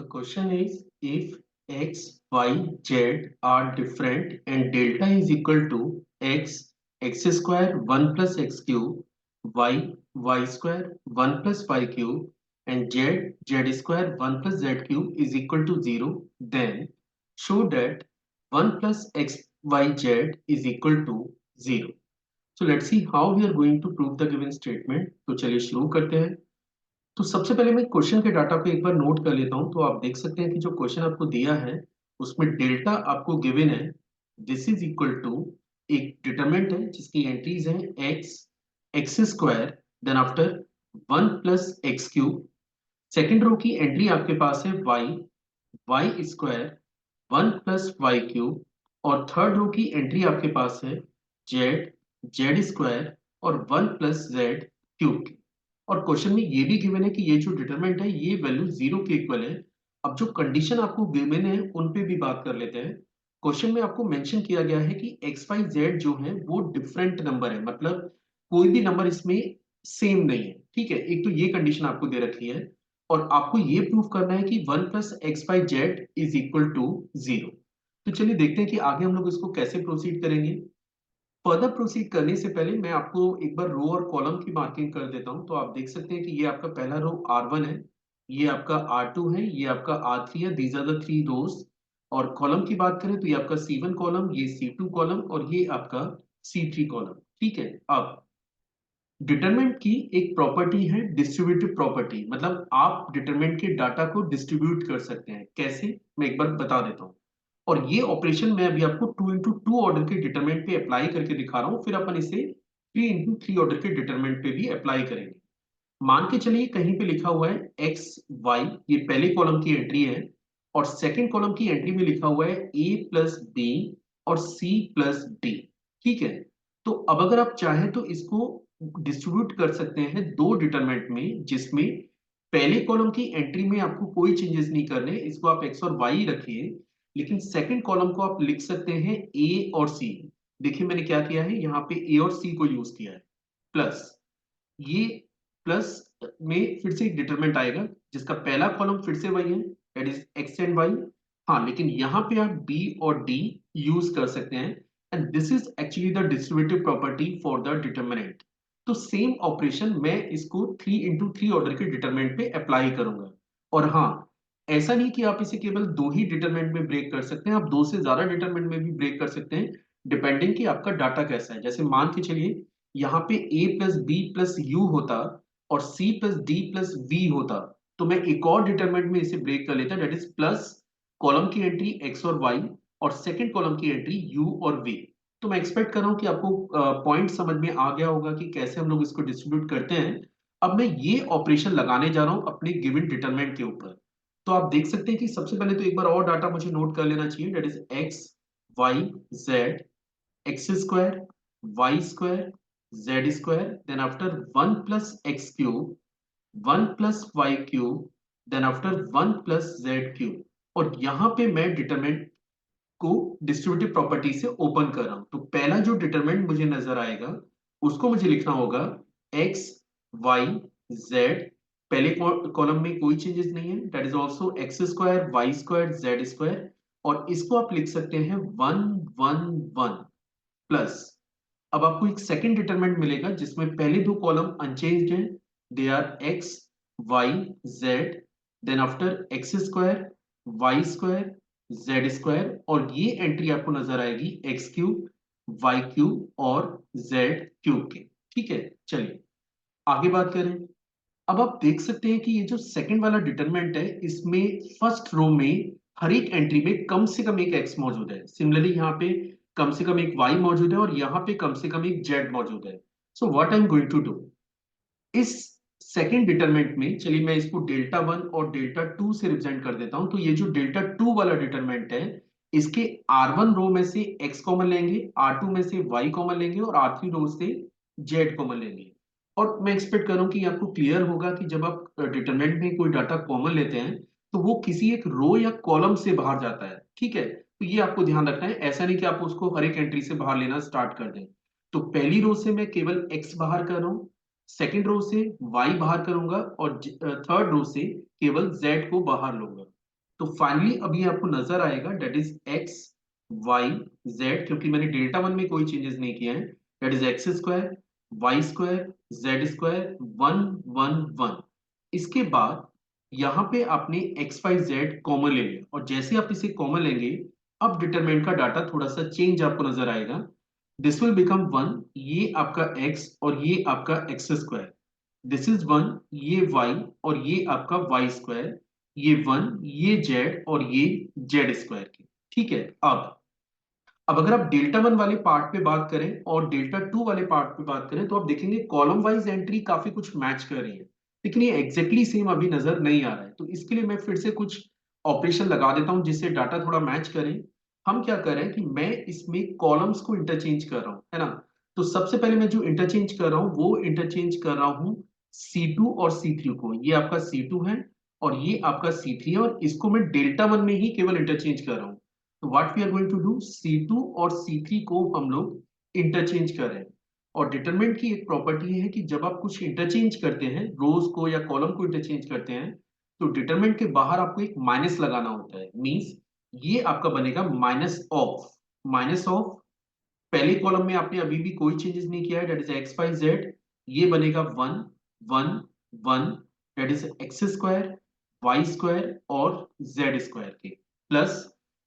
question is if x, y, z are different and delta is equal to x, x square 1 plus x cube, y, y square 1 plus y cube, and z, z square 1 plus z cube is equal to 0, then show that 1 plus x, y, z is equal to 0. So let's see how we are going to prove the given statement. तो चलिए शुरू करते हैं। तो सबसे पहले मैं question के डाटा को एक बार नोट कर लेता हूं। तो आप देख सकते हैं कि जो क्वेश्चन आपको दिया है उसमें डेल्टा आपको गिवन है। दिस इज इक्वल टू एक डिटरमिनेंट है जिसकी एंट्रीज हैं x, x square, then after 1 plus x cube. Second row की एंट्री आपके पास है y, y square 1 plus y cube. और थर्ड रो की एंट्री आपके पास है जेड, जेड स्क्वायर और 1 प्लस जेड क्यूब। और क्वेश्चन में ये भी गिवन है कि ये जो डिटरमिनेंट है ये वैल्यू 0 के इक्वल है। अब जो कंडीशन आपको गिवन है उन पे भी बात कर लेते हैं। क्वेश्चन में आपको मेंशन किया गया है कि एक्स वाई जेड जो है वो डिफरेंट नंबर है, मतलब कोई भी नंबर इसमें सेम नहीं है। ठीक है, एक तो ये कंडीशन आपको दे रखी है और आपको ये प्रूव करना है कि 1 plus x y z is equal to 0। तो चलिए देखते हैं कि आगे हम लोग इसको कैसे प्रोसीड करेंगे। फर्दर प्रोसीड करने से पहले मैं आपको एक बार रो और कॉलम की मार्किंग कर देता हूं। तो आप देख सकते हैं कि ये आपका पहला रो R1 है, ये आपका R2 है, ये आपका R3 है। दीज आर द थ्री रोज। और कॉलम की बात करें तो ये आपका C1 कॉलम, ये C2 कॉलम और ये आपका C3 कॉलम। ठीक है, अब डिटरमिनेंट की एक प्रॉपर्टी है डिस्ट्रीब्यूटिव प्रॉपर्टी, मतलब आप डिटरमिनेंट के डाटा को डिस्ट्रीब्यूट कर सकते हैं। कैसे, मैं एक बार बता देता हूं। और ये ऑपरेशन मैं अभी आपको 2 into 2 ऑर्डर के डिटरमिनेंट पे अप्लाई करके दिखा रहा हूं, फिर अपन इसे 3 into 3 ऑर्डर के डिटरमिनेंट पे भी अप्लाई करेंगे। मान के चलिए कहीं पे लिखा हुआ है एक्स वाई, ये पहले कॉलम की एंट्री है। और सेकेंड कॉलम की एंट्री में लिखा हुआ है ए प्लस बी और सी प्लस डी। ठीक है, तो अब अगर आप चाहें तो इसको डिस्ट्रीब्यूट कर सकते हैं दो डिटरमिनेंट में, जिसमें पहले कॉलम की एंट्री में आपको कोई चेंजेस नहीं करने, इसको आप एक्स और वाई रखिए। लेकिन सेकंड कॉलम को आप लिख सकते हैं ए और सी। देखिए मैंने क्या किया है, यहाँ पे ए और सी को यूज किया है। प्लस ये प्लस में फिर से एक डिटरमिनेंट आएगा जिसका पहला कॉलम फिर से वही है, that is x and y. हाँ, लेकिन यहां पे आप बी और डी यूज कर सकते हैं। And this is actually the distributive property for the determinant. तो सेम ऑपरेशन मैं इसको 3 into 3 ऑर्डर के डिटरमिनेंट पे अप्लाई करूंगा। और हाँ, ऐसा नहीं कि आप इसे केवल दो ही डिटरमिनेंट में ब्रेक कर सकते हैं, आप दो से ज्यादा डिटरमिनेंट में भी ब्रेक कर सकते हैं, डिपेंडिंग कि आपका डाटा कैसा है। जैसे मान के चलिए यहाँ पे a plus b plus u होता और c plus d plus v होता, तो मैं एक और डिटरमिनेंट में इसे ब्रेक कर लेता, दैट इज प्लस कॉलम की एंट्री x और y और सेकंड कॉलम की एंट्री u और v। तो मैं एक्सपेक्ट कर रहा हूं कि आपको पॉइंट समझ में आ गया होगा कि कैसे हम लोग इसको डिस्ट्रीब्यूट करते हैं। अब मैं ये ऑपरेशन लगाने जा रहा हूं अपने गिवन डिटरमिनेंट के ऊपर। तो आप देख सकते हैं कि सबसे पहले तो एक बार और डाटा मुझे नोट कर लेना चाहिए, that is x, y, z, x square, y square, z square, then after 1 plus x cube, 1 plus y cube, then after 1 plus z cube. और यहां पे मैं डिटरमिनेंट को डिस्ट्रीब्यूटिव प्रॉपर्टी से ओपन कर रहा हूं। तो पहला जो डिटरमिनेंट मुझे नजर आएगा उसको मुझे लिखना होगा एक्स, वाई, जेड। पहले कॉलम में कोई चेंजेस नहीं है, that is also x square, y square, z square. और इसको आप लिख सकते हैं 1 1 1 प्लस। अब आपको एक सेकंड डिटरमिनेंट मिलेगा जिसमें पहले दो कॉलम अनचेंज्ड हैं, they are x, y, z, then after x square, y square, z square. और ये एंट्री आपको नजर आएगी एक्स क्यूब, वाई क्यूब और जेड क्यूब के। ठीक है, चलिए आगे बात करें। अब आप देख सकते हैं कि ये जो सेकंड वाला डिटरमिनेंट है इसमें फर्स्ट रो में हर एक एंट्री में कम से कम एक एक्स मौजूद है। सिमिलरली यहाँ पे कम से कम एक वाई मौजूद है और यहाँ पे कम से कम एक जेड मौजूद है। So what I am going to do इस सेकंड डिटरमिनेंट में, चलिए मैं इसको डेल्टा 1 और डेल्टा 2 से रिप्रेजेंट कर देता हूं। तो ये जो डेल्टा 2 वाला डिटरमिनेंट है इसके R1 रो में से x कॉमन लेंगे, R2 में से y कॉमन लेंगे और R3 रो से z कॉमन लेंगे। और मैं एक्सपेक्ट कर रहा हूं कि आपको क्लियर होगा कि जब आप डिटरमिनेंट में कोई डाटा कॉमन लेते हैं तो वो किसी एक रो या कॉलम से बाहर जाता है। ठीक है, तो ये आपको ध्यान रखना है, ऐसा नहीं कि आप उसको हर एक एंट्री से बाहर लेना स्टार्ट कर दें। तो पहली रो से मैं केवल x बाहर कर रहा हूं, सेकेंड रो से y बाहर करूंगा और थर्ड रो से केवल z को बाहर लूंगा। तो फाइनली अभी आपको नजर आएगा det is x y z, क्योंकि मैंने डेल्टा वन में कोई चेंजेस नहीं किए हैं, det is x square y square z square 1 1 1। इसके बाद यहाँ पे आपने एक्स वाई जेड कॉमन ले लिया, और जैसे आप इसे कॉमन लेंगे अब डिटरमिनेंट का डाटा थोड़ा सा चेंज आपको नजर आएगा। दिस विल बिकम 1, ये आपका x और ये आपका एक्स स्क्वायर, दिस इज 1, ये y और ये आपका वाई स्क्वायर, ये 1, ये z और ये जेड स्क्वायर की। ठीक है, अब अगर आप डेल्टा वन वाले पार्ट पे बात करें और डेल्टा टू वाले पार्ट पे बात करें, तो आप देखेंगे कॉलम वाइज एंट्री काफी कुछ मैच कर रही है, लेकिन ये एग्जैक्टली सेम अभी नजर नहीं आ रहा है। तो इसके लिए मैं फिर से कुछ ऑपरेशन लगा देता हूं जिससे डाटा थोड़ा मैच करें। हम क्या कर रहे हैं कि मैं इसमें कॉलम्स को इंटरचेंज कर रहा हूं, है ना। तो सबसे पहले मैं जो इंटरचेंज कर रहा हूं वो इंटरचेंज कर रहा हूं C2 और C3 को। ये आपका C2 है और ये आपका C3 है, और इसको मैं डेल्टा वन में ही केवल इंटरचेंज कर रहा हूं। तो what we are going to do, C2 और C3 को हम लोग इंटरचेंज कर रहे हैं। और डिटरमिनेंट की एक प्रॉपर्टी है कि जब आप कुछ इंटरचेंज करते हैं, रोज को या कॉलम को इंटरचेंज करते हैं, तो डिटरमिनेंट के बाहर आपको एक माइनस लगाना होता है। मींस ये आपका बनेगा माइनस ऑफ पहले कॉलम में आपने अभी भी कोई चेंजेस नहीं किया है, that is x y z, ये बनेगा 1 1 1, that is x square y square और जेड स्क्वायर के, plus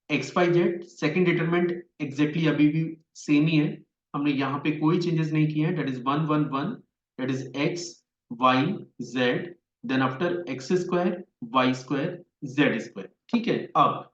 x y z second determinant exactly अभी भी सेम ही है, हमने यहाँ पे कोई चेंजेस नहीं किए हैं, that is 1 1 1, that is x y z, then after x square y square z square. ठीक है, अब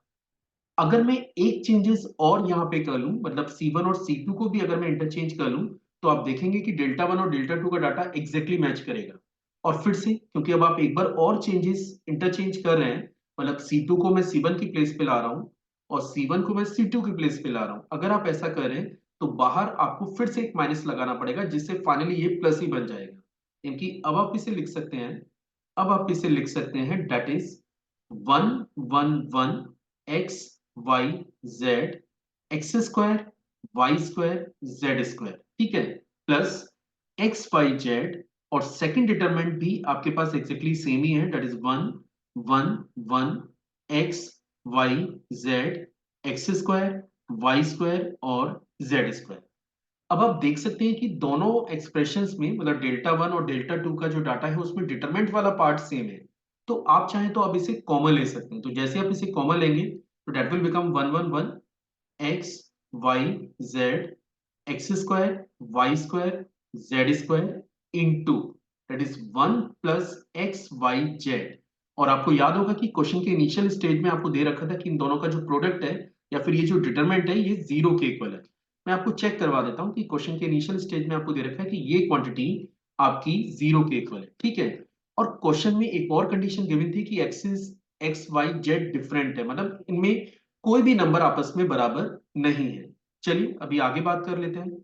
अगर मैं एक चेंजेस और यहाँ पे कर लूं, मतलब C1 और C2 को भी अगर मैं इंटरचेंज कर लूं, तो आप देखेंगे कि डेल्टा वन और डेल्टा टू का डाटा एग्जैक्टली मैच करेगा। और फिर से क्योंकि अब आप एक बार और चेंजेस इंटरचेंज कर रहे हैं, मतलब C2 को मैं C1 की प्लेस पे ला रहा हूँ और C1 को मैं C2 की प्लेस पे ला रहा हूँ, अगर आप ऐसा करें तो बाहर आपको फिर से एक माइनस लगाना पड़ेगा, जिससे फाइनली ये प्लस ही बन जाएगा। क्योंकि अब आप इसे लिख सकते हैं, अब आप इसे लिख सकते हैं det is 1 1 1 x y z x square y square z square, ठीक है, प्लस एक्स वाई जेड, और सेकंड डिटरमिनेंट भी आपके पास एक्जेक्टली सेम ही है, that is 1 1 1 x y z x square y square और जेड स्क्वायर। अब आप देख सकते हैं कि दोनों एक्सप्रेशंस में, मतलब डेल्टा वन और डेल्टा टू का जो डाटा है उसमें डिटरमिनेंट वाला पार्ट सेम है। तो आप चाहें तो आप इसे कॉमन ले सकते हैं, तो जैसे आप इसे कॉमन लेंगे तो det will become 1 1 1 x y z x square y square z square into that is 1 plus x y z. और आपको याद होगा कि क्वेश्चन के इनिशियल स्टेज में आपको दे रखा था कि इन दोनों का जो प्रोडक्ट है या फिर ये जो डिटरमिनेंट है ये जीरो के इक्वल है। मैं आपको चेक करवा देता हूं कि क्वेश्चन के इनिशियल स्टेज में आपको दे रखा है कि ये क्वांटिटी आपकी जीरो के इक्वल है, ठीक है। और क्वेश्चन में एक और कंडीशन गिवन थी कि एक्सिस एक्स वाई जेड डिफरेंट है, मतलब इनमें कोई भी नंबर आपस में बराबर नहीं है। चलिए अभी आगे बात कर लेते हैं।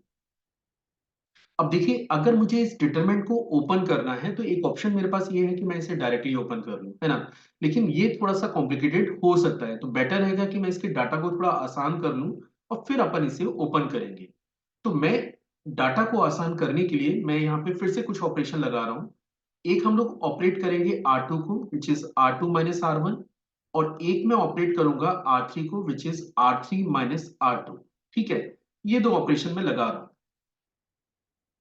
अब देखिए, अगर मुझे इस डिटरमिनेंट को ओपन करना है तो एक ऑप्शन मेरे पास ये है कि मैं इसे डायरेक्टली ओपन कर लूं, है ना। लेकिन ये थोड़ा सा कॉम्प्लिकेटेड हो सकता है, तो बेटर रहेगा कि मैं इसके डाटा को थोड़ा आसान कर लूं और फिर अपन इसे ओपन करेंगे। तो मैं डाटा को आसान करने के लिए मैं यहाँ पे फिर से कुछ ऑपरेशन लगा रहा हूँ। एक हम लोग ऑपरेट करेंगे R2 को which is R2 minus R1, और एक मैं ऑपरेट करूंगा R3 को which is R3 minus R2। ठीक है, ये दो ऑपरेशन में लगा रहा हूं।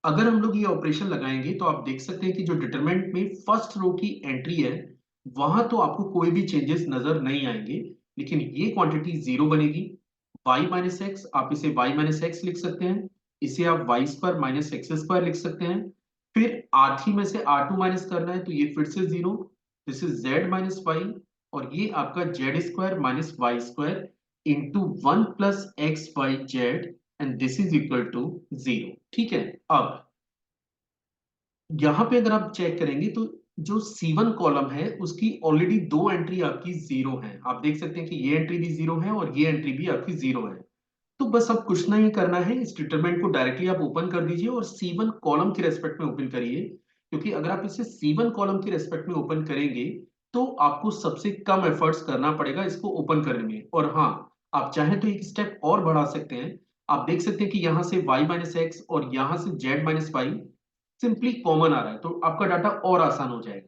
अगर हम लोग ये ऑपरेशन लगाएंगे तो आप देख सकते हैं कि जो डिटरमिनेंट में फर्स्ट रो की एंट्री है वहां तो आपको कोई भी चेंजेस नजर नहीं आएंगे, लेकिन ये क्वांटिटी जीरो बनेगी। y माइनस एक्स, आप इसे y माइनस एक्स लिख सकते हैं, इसे आप y square minus x square लिख सकते हैं। फिर R3 में से R2 माइनस करना है तो ये फिर से zero, this is z minus y, और ये आपका z square minus y square into 1 plus x y z, and this is equal to zero. ठीक है, अब यहां पे अगर आप चेक करेंगे तो जो C1 कॉलम है उसकी ऑलरेडी दो एंट्री आपकी जीरो है, आप देख सकते हैं कि ये एंट्री भी जीरो है और ये एंट्री भी आपकी जीरो है। तो बस अब कुछ नहीं करना है, इस डिटरमिनेंट को डायरेक्टली आप ओपन कर दीजिए और C1 कॉलम के रेस्पेक्ट में ओपन करिए, क्योंकि अगर आप इसे C1 कॉलम के रेस्पेक्ट में ओपन करेंगे तो आपको सबसे कम एफर्ट्स करना पड़ेगा इसको ओपन करने में। और हाँ, आप चाहें तो एक स्टेप और बढ़ा सकते हैं, आप देख सकते हैं कि यहां से y माइनस एक्स और यहां से z minus y simply common आ रहा है, तो आपका डाटा और आसान हो जाएगा।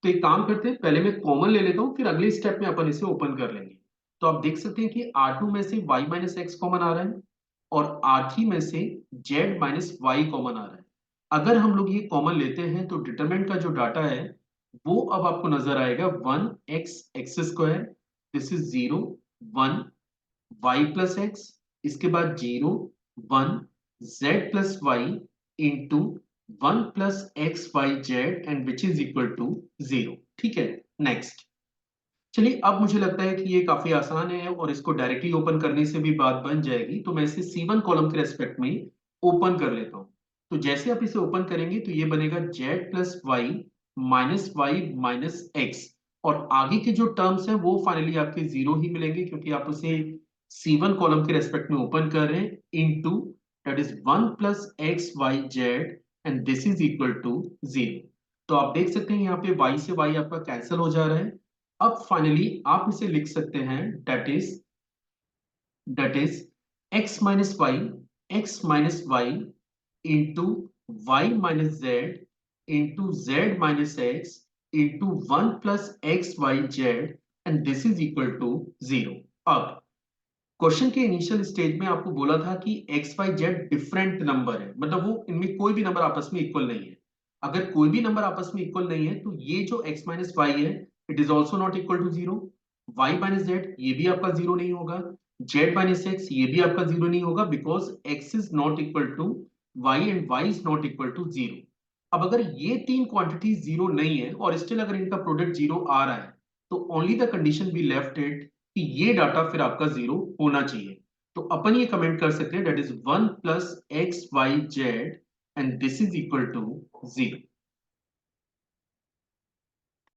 तो एक काम करते हैं, पहले मैं कॉमन ले लेता हूँ, फिर अगले स्टेप में अपन इसे ओपन कर लेंगे। तो आप देख सकते हैं कि R2 में से y माइनस एक्स कॉमन आ रहा है और R3 में से z माइनस वाई कॉमन आ रहा है। अगर हम लोग ये कॉमन लेते हैं तो डिटरमिनेंट का जो डाटा है वो अब आपको नजर आएगा 1x x square, this is 0 1 y plus x, इसके बाद 0 1 z plus y into 1 plus x y z and which is equal to 0। ठीक है, नेक्स्ट। चलिए अब मुझे लगता है कि ये काफी आसान है और इसको डायरेक्टली ओपन करने से भी बात बन जाएगी, तो मैं इसे C1 कॉलम के रेस्पेक्ट में ओपन कर लेता हूं। तो जैसे आप इसे ओपन करेंगे तो ये बनेगा z plus y minus y minus x, और आगे के जो टर्म्स हैं वो फाइनली आपके जीरो ही मिलेंगे क्योंकि आप उसे C1 कॉलम के रेस्पेक्ट में ओपन कर रहे हैं, into that is 1 plus x y z and this is equal to 0। तो आप देख सकते हैं यहाँ पे y से y आपका कैंसिल हो जा रहा है। अब फाइनली आप इसे लिख सकते हैं, that is x minus y into y minus z into z minus x into 1 plus x y z and this is equal to 0। अब क्वेश्चन के इनिशियल स्टेज में आपको बोला था कि x y z different number है, मतलब वो इनमें कोई भी नंबर आपस में इक्वल नहीं है। अगर कोई भी नंबर आपस में इक्वल नहीं है तो ये जो x माइनस वाई है it is also not equal to 0, y minus z ये भी आपका जीरो नहीं होगा, z माइनस एक्स ये भी आपका जीरो नहीं होगा, because x is not equal to y and y is not equal to 0। अब अगर ये तीन क्वांटिटी जीरो नहीं है और स्टिल अगर इनका प्रोडक्ट जीरो आ रहा है तो only the condition be left it कि ये डाटा फिर आपका जीरो होना चाहिए। तो अपन ये कमेंट कर सकते हैं that is 1 plus x y z and this is equal to 0।